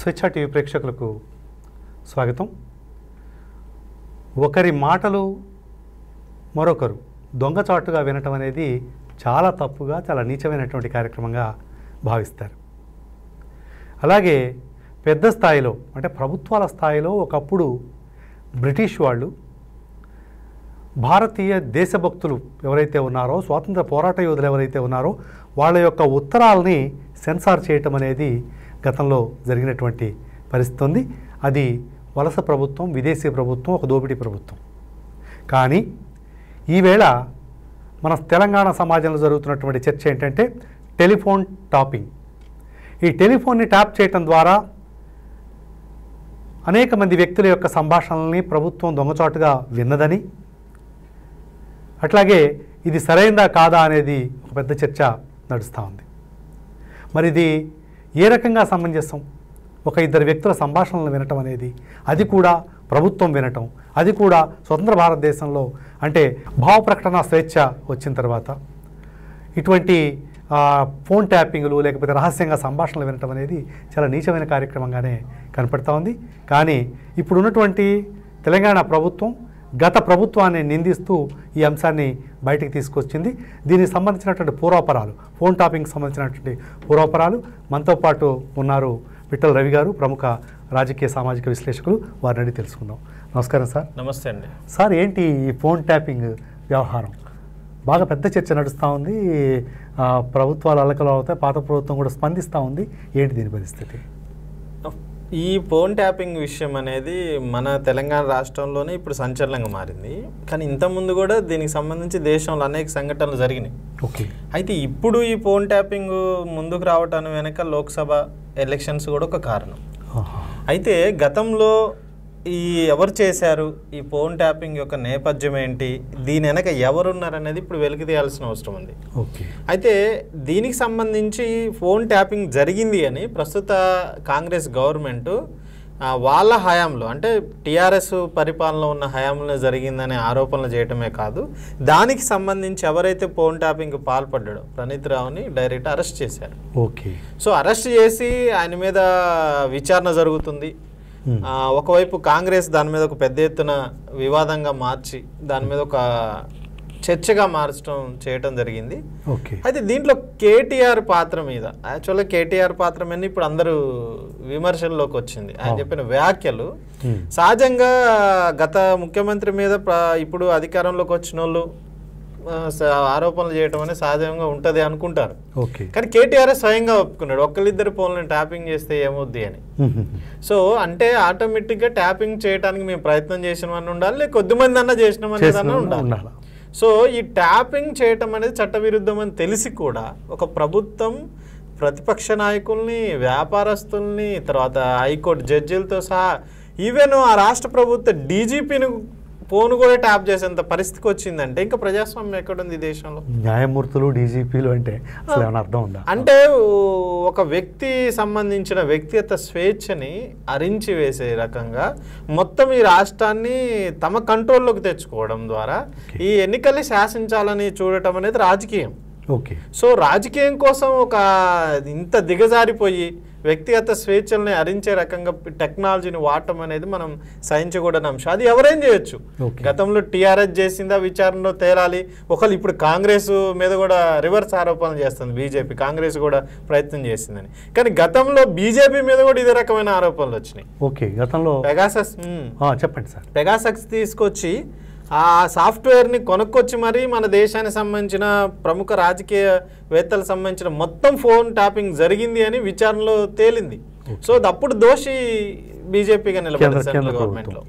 స్వేచ్ఛ టీవీ ప్రేక్షకులకు స్వాగతం. ఒకరి మాటలు మరొకరు దొంగచాటుగా వినటం అనేది చాలా తప్పుగా, చాలా నీచమైనటువంటి కార్యక్రమంగా భావిస్తారు. అలాగే పెద్ద స్థాయిలో అంటే ప్రభుత్వాల స్థాయిలో ఒకప్పుడు బ్రిటిష్ వాళ్ళు భారతీయ దేశభక్తులు ఎవరైతే ఉన్నారో, స్వాతంత్ర పోరాట యోధులు ఎవరైతే ఉన్నారో వాళ్ళ యొక్క ఉత్తరాలని సెన్సార్ చేయటం అనేది గతంలో జరిగినటువంటి పరిస్థితి ఉంది. అది వలస ప్రభుత్వం, విదేశీ ప్రభుత్వం, ఒక దోపిడీ ప్రభుత్వం. కానీ ఈవేళ మన తెలంగాణ సమాజంలో జరుగుతున్నటువంటి చర్చ ఏంటంటే టెలిఫోన్ టాపింగ్. ఈ టెలిఫోన్ని ట్యాప్ చేయటం ద్వారా అనేక మంది వ్యక్తుల యొక్క సంభాషణల్ని ప్రభుత్వం దొంగచాటుగా విన్నదని, అట్లాగే ఇది సరైనదా కాదా అనేది ఒక పెద్ద చర్చ నడుస్తూ ఉంది. మరి ఇది ఏ రకంగా సమంజసం? ఒక ఇద్దరు వ్యక్తుల సంభాషణలు వినటం అనేది, అది కూడా ప్రభుత్వం వినటం, అది కూడా స్వతంత్ర భారతదేశంలో అంటే భావ ప్రకటన స్వేచ్ఛ వచ్చిన తర్వాత ఇటువంటి ఫోన్ ట్యాపింగ్లు లేకపోతే రహస్యంగా సంభాషణలు వినటం అనేది చాలా నీచమైన కార్యక్రమంగానే కనపడతా ఉంది. కానీ ఇప్పుడున్నటువంటి తెలంగాణ ప్రభుత్వం గత ప్రభుత్వాన్ని నిందిస్తూ ఈ అంశాన్ని బయటికి తీసుకొచ్చింది. దీనికి సంబంధించినటువంటి పూర్వాపరాలు, ఫోన్ టాపింగ్కి సంబంధించినటువంటి పూర్వాపరాలు మనతో పాటు ఉన్నారు విఠల్ రవి గారు, ప్రముఖ రాజకీయ సామాజిక విశ్లేషకులు. వారిని అడిగి తెలుసుకుందాం. నమస్కారం సార్. నమస్తే అండి. సార్, ఏంటి ఈ ఫోన్ ట్యాపింగ్ వ్యవహారం? బాగా పెద్ద చర్చ నడుస్తూ ఉంది. ప్రభుత్వాలు అలకలు అవుతాయి, పాత ప్రభుత్వం కూడా స్పందిస్తూ ఉంది. ఏంటి దీని పరిస్థితి? ఈ ఫోన్ ట్యాపింగ్ విషయం అనేది మన తెలంగాణ రాష్ట్రంలోనే ఇప్పుడు సంచలనంగా మారింది. కానీ ఇంతకుముందు కూడా దీనికి సంబంధించి దేశంలో అనేక సంఘటనలు జరిగినాయి. ఓకే. అయితే ఇప్పుడు ఈ ఫోన్ ట్యాపింగ్ ముందుకు రావటానికి వెనక లోక్సభ ఎలక్షన్స్ కూడా ఒక కారణం. అయితే గతంలో ఈ ఎవరు చేశారు, ఈ ఫోన్ ట్యాపింగ్ యొక్క నేపథ్యం ఏంటి, దీని వెనక ఎవరున్నారనేది ఇప్పుడు వెలికి తీయాల్సిన అవసరం ఉంది. అయితే దీనికి సంబంధించి ఫోన్ ట్యాపింగ్ జరిగింది అని ప్రస్తుత కాంగ్రెస్ గవర్నమెంట్ వాళ్ళ హయాంలో అంటే టీఆర్ఎస్ పరిపాలన ఉన్న హయాంలో జరిగిందనే ఆరోపణలు చేయటమే కాదు, దానికి సంబంధించి ఎవరైతే ఫోన్ ట్యాపింగ్ పాల్పడ్డాడో ప్రణీత్ రావుని డైరెక్ట్ అరెస్ట్ చేశారు. ఓకే. సో అరెస్ట్ చేసి ఆయన మీద విచారణ జరుగుతుంది. ఒకవైపు కాంగ్రెస్ దాని మీద ఒక పెద్ద ఎత్తున వివాదంగా మార్చి దాని మీద ఒక చర్చగా చేయటం జరిగింది. అయితే దీంట్లో కేటీఆర్ పాత్ర మీద యాక్చువల్గా కేటీఆర్ పాత్ర మీద ఇప్పుడు అందరూ విమర్శల్లోకి వచ్చింది. ఆయన చెప్పిన వ్యాఖ్యలు సహజంగా గత ముఖ్యమంత్రి మీద ఇప్పుడు అధికారంలోకి వచ్చిన వాళ్ళు ఆరోపణలు చేయటం అనేది సహజంగా ఉంటుంది అనుకుంటారు. కానీ కేటీఆర్ స్వయంగా ఒప్పుకున్నాడు, ఒక్కరిద్దరు ఫోన్లను ట్యాపింగ్ చేస్తే ఏమవుద్ది అని. సో అంటే ఆటోమేటిక్గా ట్యాపింగ్ చేయడానికి మేము ప్రయత్నం చేసినవన్నీ ఉండాలి, లేక కొద్దిమంది అన్నా చేసినవన్నీ ఉండాలి. సో ఈ ట్యాపింగ్ చేయటం అనేది చట్టవిరుద్ధం అని తెలిసి కూడా ఒక ప్రభుత్వం ప్రతిపక్ష నాయకుల్ని, వ్యాపారస్తుల్ని, తర్వాత హైకోర్టు జడ్జిలతో సహా ఈవెన్ ఆ రాష్ట్ర ప్రభుత్వ డీజీపీని ఫోన్ కూడా ట్యాప్ చేసేంత పరిస్థితికి వచ్చిందంటే ఇంకా ప్రజాస్వామ్యం ఎక్కడుంది ఈ దేశంలో? న్యాయమూర్తులు, డీజీపీలు అంటే అసలు ఏమైనా అర్థం ఉందా? అంటే ఒక వ్యక్తి సంబంధించిన వ్యక్తిగత స్వేచ్ఛని అరించి వేసే రకంగా మొత్తం ఈ రాష్ట్రాన్ని తమ కంట్రోల్లోకి తెచ్చుకోవడం ద్వారా ఈ ఎన్నికల్ని శాసించాలని చూడటం అనేది రాజకీయం. ఓకే. సో రాజకీయం కోసం ఒక ఇంత దిగజారిపోయి వ్యక్తిగత స్వేచ్ఛల్ని హరించే రకంగా టెక్నాలజీని వాడటం అనేది మనం సహించకూడని అంశం. అది ఎవరైనా చేయొచ్చు. గతంలో టీఆర్ఎస్ చేసిందా విచారణలో తేలాలి. ఒకళ్ళు ఇప్పుడు కాంగ్రెస్ మీద కూడా రివర్స్ ఆరోపణలు చేస్తుంది బీజేపీ, కాంగ్రెస్ కూడా ప్రయత్నం చేసిందని. కానీ గతంలో బీజేపీ మీద కూడా ఇదే రకమైన ఆరోపణలు వచ్చినాయి. ఓకే. గతంలో పెగాసస్ చెప్పండి సార్. పెగాసస్ తీసుకొచ్చి ఆ సాఫ్ట్వేర్ని కొనుక్కొచ్చి మరీ మన దేశానికి సంబంధించిన ప్రముఖ రాజకీయవేత్తలకు సంబంధించిన మొత్తం ఫోన్ ట్యాపింగ్ జరిగింది అని విచారణలో తేలింది. సో అప్పుడు దోషి బీజేపీగా నిలబడింది సెంట్రల్ గవర్నమెంట్ లో.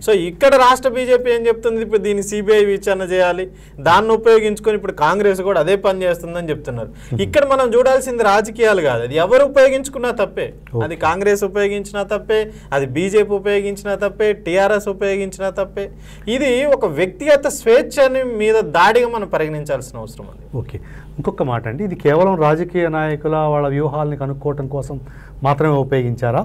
సో ఇక్కడ రాష్ట్ర బీజేపీ ఏం చెప్తుంది, ఇప్పుడు దీన్ని సిబిఐ విచారణ చేయాలి, దాన్ని ఉపయోగించుకొని ఇప్పుడు కాంగ్రెస్ కూడా అదే పని చేస్తుందని చెప్తున్నారు. ఇక్కడ మనం చూడాల్సింది రాజకీయాలు కాదు, అది ఎవరు ఉపయోగించుకున్నా తప్పే. అది కాంగ్రెస్ ఉపయోగించినా తప్పే, అది బీజేపీ ఉపయోగించినా తప్పే, టీఆర్ఎస్ ఉపయోగించినా తప్పే. ఇది ఒక వ్యక్తిగత స్వేచ్ఛని మీద దాడిగా మనం పరిగణించాల్సిన అవసరం ఉంది. ఓకే. ఇంకొక మాట అండి, ఇది కేవలం రాజకీయ నాయకుల వాళ్ళ వ్యూహాలని కనుక్కోవటం కోసం మాత్రమే ఉపయోగించారా,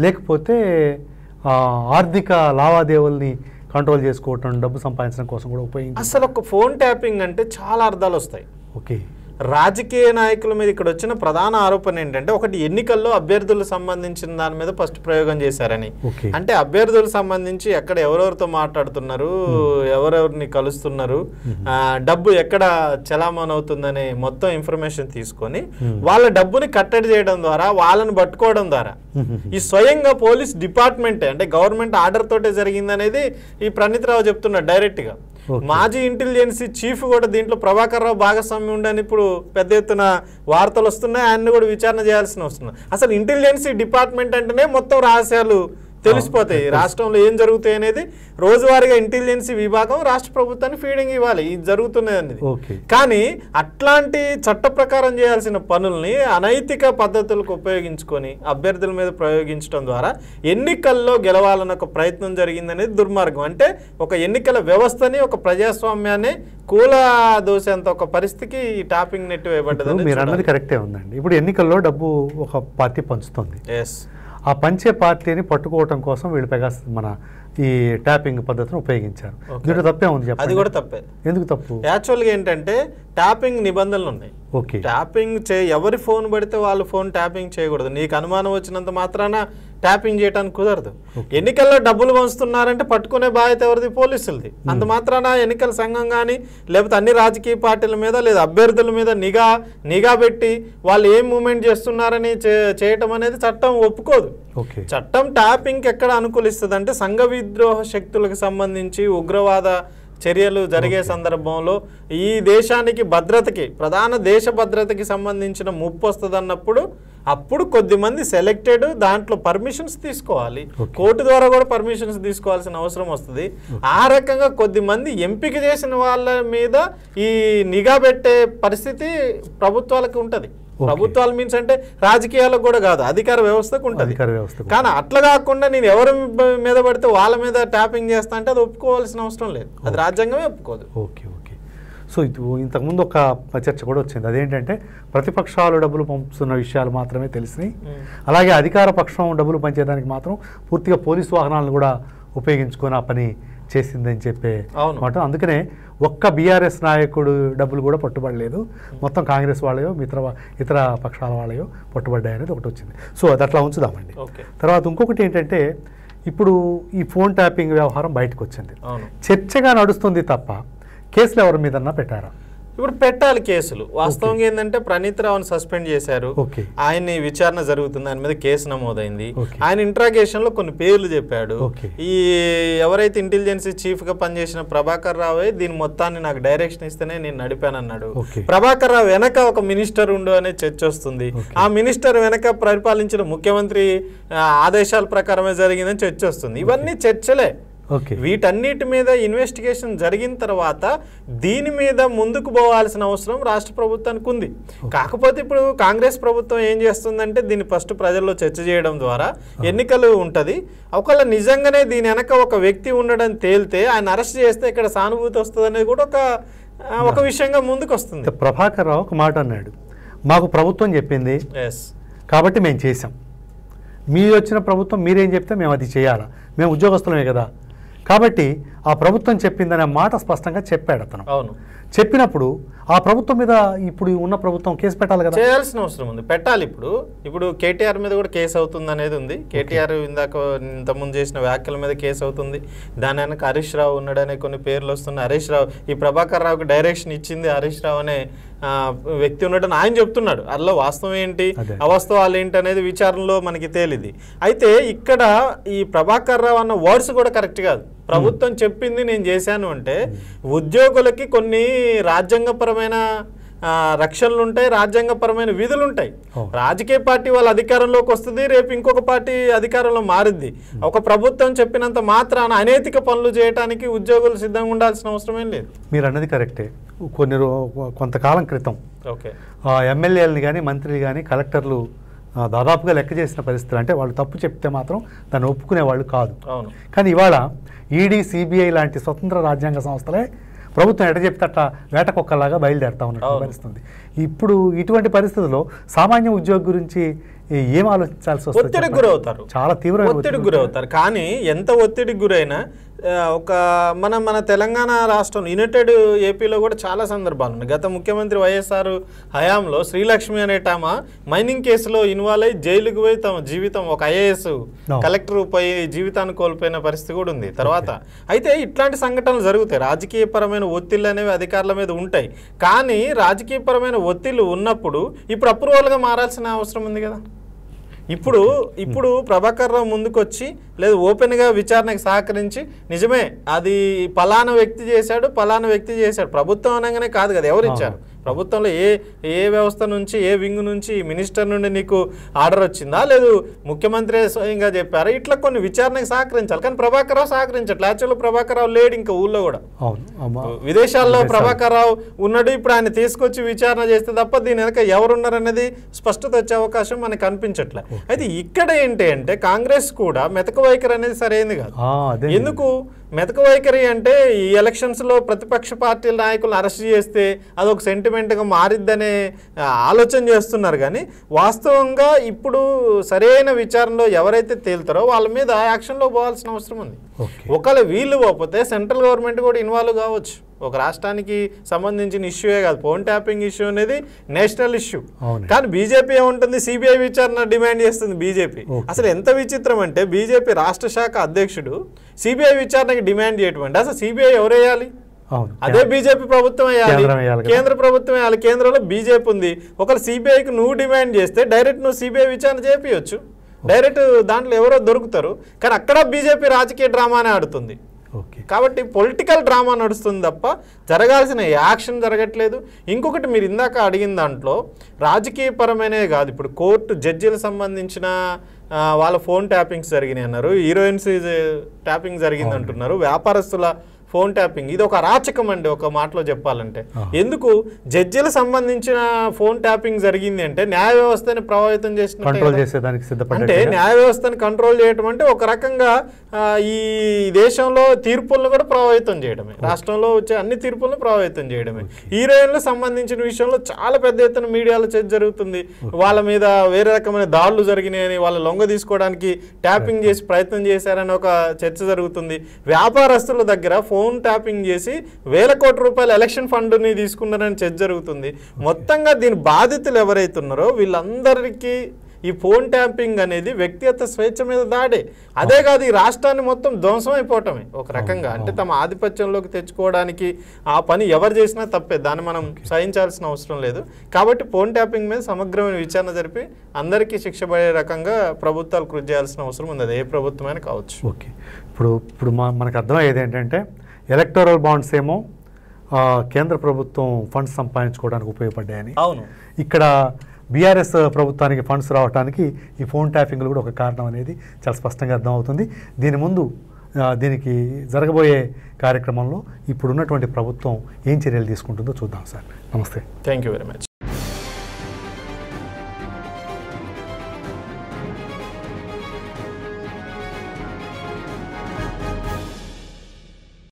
లేకపోతే ఆర్థిక లావాదేవీల్ని కంట్రోల్ చేసుకోవటం, డబ్బు సంపాదించడం కోసం కూడా ఉపయోగించారు? అసలు ఒక ఫోన్ ట్యాపింగ్ అంటే చాలా అర్థాలు వస్తాయి. ఓకే. రాజకీయ నాయకుల మీద ఇక్కడ వచ్చిన ప్రధాన ఆరోపణ ఏంటంటే, ఒకటి ఎన్నికల్లో అభ్యర్థులకు సంబంధించిన దాని మీద ఫస్ట్ ప్రయోగం చేశారని. అంటే అభ్యర్థులకు సంబంధించి ఎక్కడ ఎవరెవరితో మాట్లాడుతున్నారు, ఎవరెవరిని కలుస్తున్నారు, డబ్బు ఎక్కడ చలామణి అవుతుందనే మొత్తం ఇన్ఫర్మేషన్ తీసుకొని వాళ్ళ డబ్బుని కట్టడి చేయడం ద్వారా, వాళ్ళని పట్టుకోవడం ద్వారా, ఈ స్వయంగా పోలీస్ డిపార్ట్మెంటే అంటే గవర్నమెంట్ ఆర్డర్ తోటే జరిగిందనేది ఈ ప్రణీత్ రావు చెప్తున్నాడు డైరెక్ట్ గా. మాజీ ఇంటెలిజెన్సీ చీఫ్ కూడా దీంట్లో ప్రభాకర్ రావు భాగస్వామ్యం ఉండని ఇప్పుడు పెద్ద ఎత్తున వార్తలు వస్తున్నాయి. ఆయన్ని కూడా విచారణ చేయాల్సిన వస్తుంది. అసలు ఇంటెలిజెన్సీ డిపార్ట్మెంట్ అంటేనే మొత్తం రహస్యాలు తెలిసిపోతాయి. రాష్ట్రంలో ఏం జరుగుతాయి అనేది రోజువారీగా ఇంటెలిజెన్సీ విభాగం రాష్ట్ర ప్రభుత్వాన్ని ఫీడింగ్ ఇవ్వాలి, ఇది జరుగుతున్నది అనేది. కానీ అట్లాంటి చట్ట ప్రకారం చేయాల్సిన పనుల్ని అనైతిక పద్ధతులకు ఉపయోగించుకొని అభ్యర్థుల మీద ప్రయోగించడం ద్వారా ఎన్నికల్లో గెలవాలన్న ఒక ప్రయత్నం జరిగిందనేది దుర్మార్గం. అంటే ఒక ఎన్నికల వ్యవస్థని, ఒక ప్రజాస్వామ్యాన్ని కూలదోసేంత ఒక పరిస్థితికి ఈ టాపింగ్ నెట్ వేయబడ్డదని మీరు అన్నది కరెక్టే ఉందండి. ఇప్పుడు ఎన్నికల్లో డబ్బు ఒక పార్టీ పంచుతుంది. ఆ పంచే పార్టీని పట్టుకోవటం కోసం వీళ్ళు మన ఈ ట్యాపింగ్ పద్ధతిని ఉపయోగించారు. దీంట్లో తప్పే ఉంది చెప్పండి. అది కూడా తప్పే. ఎందుకు తప్పు? యాక్చువల్గా ఏంటంటే ట్యాపింగ్ నిబంధనలు ఉన్నాయి. ట్యాపింగ్ ఎవరి ఫోన్ పడితే వాళ్ళ ఫోన్ ట్యాపింగ్ చేయకూడదు. నీకు అనుమానం వచ్చినంత మాత్రాన ట్యాపింగ్ చేయడానికి కుదరదు. ఎన్నికల్లో డబ్బులు పంచుతున్నారంటే పట్టుకునే బాధ్యత ఎవరిది? పోలీసులది. అంత మాత్రాన ఎన్నికల సంఘం కానీ లేకపోతే అన్ని రాజకీయ పార్టీల మీద లేదా అభ్యర్థుల మీద నిఘా పెట్టి వాళ్ళు ఏం మూవ్మెంట్ చేస్తున్నారని చేయటం అనేది చట్టం ఒప్పుకోదు. చట్టం ట్యాపింగ్ ఎక్కడ అనుకూలిస్తుంది అంటే సంఘ విద్రోహ శక్తులకు సంబంధించి ఉగ్రవాద చర్యలు జరిగే సందర్భంలో ఈ దేశానికి భద్రతకి, ప్రధాన దేశ భద్రతకి సంబంధించిన ముప్పు వస్తుంది అన్నప్పుడు అప్పుడు కొద్దిమంది సెలెక్టెడ్ దాంట్లో పర్మిషన్స్ తీసుకోవాలి. కోర్టు ద్వారా కూడా పర్మిషన్స్ తీసుకోవాల్సిన అవసరం వస్తుంది. ఆ రకంగా కొద్దిమంది ఎంపిక చేసిన వాళ్ళ మీద ఈ నిఘా పెట్టే పరిస్థితి ప్రభుత్వాలకు ఉంటుంది. ప్రభుత్వాలు మీన్స్ అంటే రాజకీయాలకు కూడా కాదు, అధికార వ్యవస్థకు ఉంటుంది. కానీ అట్లా కాకుండా నేను ఎవరి మీద పడితే వాళ్ళ మీద ట్యాపింగ్ చేస్తా అంటే అది ఒప్పుకోవాల్సిన అవసరం లేదు. అది రాజ్యాంగమే ఒప్పుకోదు. ఓకే. సో ఇంతకుముందు ఒక చర్చ కూడా వచ్చింది. అదేంటంటే ప్రతిపక్షాలు డబ్బులు పంపుతున్న విషయాలు మాత్రమే తెలిసినాయి, అలాగే అధికార పక్షం డబ్బులు పంచేదానికి మాత్రం పూర్తిగా పోలీసు వాహనాలను కూడా ఉపయోగించుకొని ఆ పని చేసిందని చెప్పే మాట. అందుకనే ఒక్క బీఆర్ఎస్ నాయకుడు డబ్బులు కూడా పట్టుబడలేదు, మొత్తం కాంగ్రెస్ వాళ్ళయో ఇతర పక్షాల వాళ్ళయో పట్టుబడ్డాయి అనేది ఒకటి వచ్చింది. సో అది అట్లా ఉంచుదామండి. తర్వాత ఇంకొకటి ఏంటంటే ఇప్పుడు ఈ ఫోన్ ట్యాపింగ్ వ్యవహారం బయటకు వచ్చింది, చర్చగా నడుస్తుంది తప్ప కేసులు ఎవరి మీదన్నా పెట్టారా? ఇప్పుడు పెట్టాలి కేసులు. వాస్తవంగా ఏంటంటే ప్రణీత్ రావుని సస్పెండ్ చేశారు, ఆయన్ని విచారణ జరుగుతుంది, ఆయన మీద కేసు నమోదైంది. ఆయన ఇంట్రాగేషన్ లో కొన్ని పేర్లు చెప్పాడు. ఈ ఎవరైతే ఇంటెలిజెన్సీ చీఫ్ గా పనిచేసిన ప్రభాకర్ రావే దీని మొత్తాన్ని నాకు డైరెక్షన్ ఇస్తేనే నేను నడిపానన్నాడు. ప్రభాకర్ రావు వెనక ఒక మినిస్టర్ ఉండు అనే చర్చ వస్తుంది. ఆ మినిస్టర్ వెనక పరిపాలించిన ముఖ్యమంత్రి ఆదేశాల ప్రకారమే జరిగిందని చర్చ వస్తుంది. ఇవన్నీ చర్చలే. వీటన్నిటి మీద ఇన్వెస్టిగేషన్ జరిగిన తర్వాత దీని మీద ముందుకు పోవాల్సిన అవసరం రాష్ట్ర ప్రభుత్వానికి ఉంది. కాకపోతే ఇప్పుడు కాంగ్రెస్ ప్రభుత్వం ఏం చేస్తుందంటే దీన్ని ఫస్ట్ ప్రజల్లో చర్చ చేయడం ద్వారా ఎన్నికలు ఉంటుంది. ఒకవేళ నిజంగానే దీని వెనక ఒక వ్యక్తి ఉండడం తేలితే ఆయన అరెస్ట్ చేస్తే ఇక్కడ సానుభూతి వస్తుంది అనేది కూడా ఒక విషయంగా ముందుకు వస్తుంది. ప్రభాకర్ రావు ఒక మాట అన్నాడు, మాకు ప్రభుత్వం చెప్పింది కాబట్టి మేము చేసాం, మీరు వచ్చిన ప్రభుత్వం మీరేం చెప్తే మేము అది చేయాలా, మేము ఉద్యోగస్తులమే కదా, కాబట్టి ఆ ప్రభుత్వం చెప్పిందనే మాట స్పష్టంగా చెప్పాడు అతను. అవును, చెప్పినప్పుడు ఆ ప్రభుత్వం మీద ఇప్పుడు ఉన్న ప్రభుత్వం కేసు పెట్టాలి కదా? చేయాల్సిన అవసరం ఉంది, పెట్టాలి. ఇప్పుడు కేటీఆర్ మీద కూడా కేసు అవుతుంది అనేది ఉంది. కేటీఆర్ ఇంతకుముందు చేసిన వ్యాఖ్యల మీద కేసు అవుతుంది. దాని వెనక హరీష్ రావు ఉన్నాడనే కొన్ని పేర్లు వస్తున్నాయి. హరీష్ రావు ఈ ప్రభాకర్ రావుకి డైరెక్షన్ ఇచ్చింది హరీష్ రావు అనే వ్యక్తి ఉన్నాడని ఆయన చెప్తున్నాడు. అందులో వాస్తవం ఏంటి అవాస్తవాలు ఏంటి అనేది విచారణలో మనకి తేలిది. అయితే ఇక్కడ ఈ ప్రభాకర్ రావు అన్న వర్డ్స్ కూడా కరెక్ట్ కాదు. ప్రభుత్వం చెప్పింది నేను చేశాను అంటే ఉద్యోగులకి కొన్ని రాజ్యాంగపరమైన రక్షణలు ఉంటాయి, రాజ్యాంగపరమైన విధులు ఉంటాయి. రాజకీయ పార్టీ వాళ్ళ అధికారంలోకి వస్తుంది, రేపు ఇంకొక పార్టీ అధికారంలో మారుద్ది. ఒక ప్రభుత్వం చెప్పినంత మాత్రాన అనైతిక పనులు చేయడానికి ఉద్యోగులు సిద్ధంగా ఉండాల్సిన అవసరం లేదు. మీరు అన్నది కరెక్టే. కొంతకాలం క్రితం ఎమ్మెల్యేలని కానీ మంత్రులు కానీ కలెక్టర్లు దాదాపుగా లెక్క చేసిన పరిస్థితులు, అంటే వాళ్ళు తప్పు చెప్తే మాత్రం దాన్ని ఒప్పుకునే వాళ్ళు కాదు. కానీ ఇవాళ ఈడీ, సిబిఐ లాంటి స్వతంత్ర రాజ్యాంగ సంస్థలే ప్రభుత్వం ఎట చెప్తే అట్లా వేటకొక్కలాగా బయలుదేరుతా ఉన్నట్టు పరిస్థితుంది. ఇప్పుడు ఇటువంటి పరిస్థితుల్లో సామాన్య ఉద్యోగి గురించి ఏం ఆలోచించాల్సి వస్తుంది? ఒత్తిడికి గురవుతారు, చాలా తీవ్రమైన ఒత్తిడికి గురవుతారు. కానీ ఎంత ఒత్తిడికి గురైనా ఒక మన తెలంగాణ రాష్ట్రం యునైటెడ్ ఏపీలో కూడా చాలా సందర్భాలు ఉన్నాయి. గత ముఖ్యమంత్రి వైఎస్ఆర్ హయాంలో శ్రీలక్ష్మి అనేటామా మైనింగ్ కేసులో ఇన్వాల్వ్ అయ్యి జైలుకు పోయి తమ జీవితం ఒక ఐఏఎస్ కలెక్టర్ పోయి జీవితాన్ని కోల్పోయిన పరిస్థితి కూడా ఉంది తర్వాత. అయితే ఇట్లాంటి సంఘటనలు జరుగుతాయి. రాజకీయపరమైన ఒత్తిళ్ళు అనేవి అధికారుల మీద ఉంటాయి. కానీ రాజకీయపరమైన ఒత్తిళ్ళు ఉన్నప్పుడు ఇప్పుడు అప్రూవల్గా మారాల్సిన అవసరం ఉంది కదా. ఇప్పుడు ప్రభాకర్ రావు ముందుకొచ్చి లేదు ఓపెన్గా విచారణకు సహకరించి నిజమే అది పలానా వ్యక్తి చేశాడు ప్రభుత్వం అనగానే కాదు కదా, ఎవరు ఇచ్చారు, ప్రభుత్వంలో ఏ వ్యవస్థ నుంచి ఏ వింగ్ నుంచి మినిస్టర్ నుండి నీకు ఆర్డర్ వచ్చిందా, లేదు ముఖ్యమంత్రి స్వయంగా చెప్పారా, ఇట్లా కొన్ని విచారణకు సహకరించాలి. కానీ ప్రభాకర్ రావు సహకరించట్లేదు. యాక్చువల్గా ప్రభాకర్ రావు లేడు ఇంకా ఊళ్ళో కూడా, విదేశాల్లో ప్రభాకర్ రావు ఉన్నాడు. ఇప్పుడు ఆయన తీసుకొచ్చి విచారణ చేస్తే తప్ప దీని వెనక ఎవరున్నారనేది స్పష్టత వచ్చే అవకాశం మనకు కనిపించట్లేదు. అయితే ఇక్కడ ఏంటి అంటే కాంగ్రెస్ కూడా మెతక వైఖరి అనేది సరైనది కాదు. ఎందుకు మెతక వైఖరి అంటే ఈ ఎలక్షన్స్లో ప్రతిపక్ష పార్టీల నాయకులను అరెస్ట్ చేస్తే అదొక సెంటిమెంట్గా మారిద్దనే ఆలోచన చేస్తున్నారు. కానీ వాస్తవంగా ఇప్పుడు సరైన విచారణలో ఎవరైతే తేలుతారో వాళ్ళ మీద యాక్షన్లో పోవాల్సిన అవసరం ఉంది. ఒకవేళ వీళ్ళు పోతే సెంట్రల్ గవర్నమెంట్ కూడా ఇన్వాల్వ్ కావచ్చు. ఒక రాష్ట్రానికి సంబంధించిన ఇష్యూయే కాదు, ఫోన్ ట్యాపింగ్ ఇష్యూ అనేది నేషనల్ ఇష్యూ. కానీ బీజేపీ ఏముంటుంది, సిబిఐ విచారణ డిమాండ్ చేస్తుంది బీజేపీ. అసలు ఎంత విచిత్రం అంటే బీజేపీ రాష్ట్ర శాఖ అధ్యక్షుడు సిబిఐ విచారణకి డిమాండ్ చేయటం అంటే అసలు సిబిఐ ఎవరు వేయాలి? అదే బీజేపీ ప్రభుత్వం వేయాలి, కేంద్ర ప్రభుత్వం వేయాలి. కేంద్రంలో బీజేపీ ఉంది. ఒకవేళ సిబిఐకి నువ్వు డిమాండ్ చేస్తే డైరెక్ట్ నువ్వు సిబిఐ విచారణ చేపించవచ్చు, డైరెక్ట్ దాంట్లో ఎవరో దొరుకుతారు. కానీ అక్కడ బీజేపీ రాజకీయ డ్రామానే ఆడుతుంది. కాబట్టి పొలిటికల్ డ్రామా నడుస్తుంది తప్ప జరగాల్సిన యాక్షన్ జరగట్లేదు. ఇంకొకటి మీరు ఇందాక అడిగిన దాంట్లో రాజకీయపరమైనవి కాదు, ఇప్పుడు కోర్టు జడ్జీలకు సంబంధించిన వాళ్ళ ఫోన్ ట్యాపింగ్స్ జరిగినాయి అన్నారు, హీరోయిన్స్ ట్యాపింగ్ జరిగింది అంటున్నారు, వ్యాపారస్తుల ఫోన్ ట్యాపింగ్. ఇది ఒక అరాచకం అండి ఒక మాటలో చెప్పాలంటే. ఎందుకు జడ్జీలకు సంబంధించిన ఫోన్ ట్యాపింగ్ జరిగింది అంటే న్యాయ వ్యవస్థని ప్రభావితం చేసినట్టు. అంటే న్యాయ వ్యవస్థని కంట్రోల్ చేయడం అంటే ఒక రకంగా ఈ దేశంలో తీర్పులను కూడా ప్రభావితం చేయడమే, రాష్ట్రంలో వచ్చే అన్ని తీర్పులను ప్రభావితం చేయడమే. హీరోయిన్లకు సంబంధించిన విషయంలో చాలా పెద్ద ఎత్తున మీడియాలో చర్చ జరుగుతుంది. వాళ్ళ మీద వేరే రకమైన దాడులు జరిగినాయని, వాళ్ళ లొంగ తీసుకోవడానికి ట్యాపింగ్ చేసి ప్రయత్నం చేశారని ఒక చర్చ జరుగుతుంది. వ్యాపారస్తుల దగ్గర ఫోన్ ట్యాపింగ్ చేసి వేల కోట్ల రూపాయల ఎలక్షన్ ఫండ్ని తీసుకున్నారని చర్చ జరుగుతుంది. మొత్తంగా దీని బాధితులు ఎవరైతే ఉన్నారో వీళ్ళందరికీ ఈ ఫోన్ ట్యాపింగ్ అనేది వ్యక్తిగత స్వేచ్ఛ మీద దాడే. అదే కాదు, ఈ రాష్ట్రాన్ని మొత్తం ధ్వంసం అయిపోవటమే ఒక రకంగా. అంటే తమ ఆధిపత్యంలోకి తెచ్చుకోవడానికి ఆ పని ఎవరు చేసినా తప్పే, దాన్ని మనం సహించాల్సిన అవసరం లేదు. కాబట్టి ఫోన్ ట్యాపింగ్ మీద సమగ్రమైన విచారణ జరిపి అందరికీ శిక్ష పడే రకంగా ప్రభుత్వాలు కృషి చేయాల్సిన అవసరం ఉంది, అది ఏ ప్రభుత్వమైనా కావచ్చు. ఓకే, ఇప్పుడు మనకు అర్థమయ్యేది ఏంటంటే ఎలక్టోరల్ బాండ్స్ ఏమో కేంద్ర ప్రభుత్వం ఫండ్స్ సంపాదించుకోవడానికి ఉపయోగపడ్డాయని, అవును, ఇక్కడ బీఆర్ఎస్ ప్రభుత్వానికి ఫండ్స్ రావడానికి ఈ ఫోన్ ట్యాపింగ్లు కూడా ఒక కారణం అనేది చాలా స్పష్టంగా అర్థమవుతుంది. దీనికి జరగబోయే కార్యక్రమంలో ఇప్పుడున్నటువంటి ప్రభుత్వం ఏం చర్యలు తీసుకుంటుందో చూద్దాం సార్. నమస్తే. Thank you very much.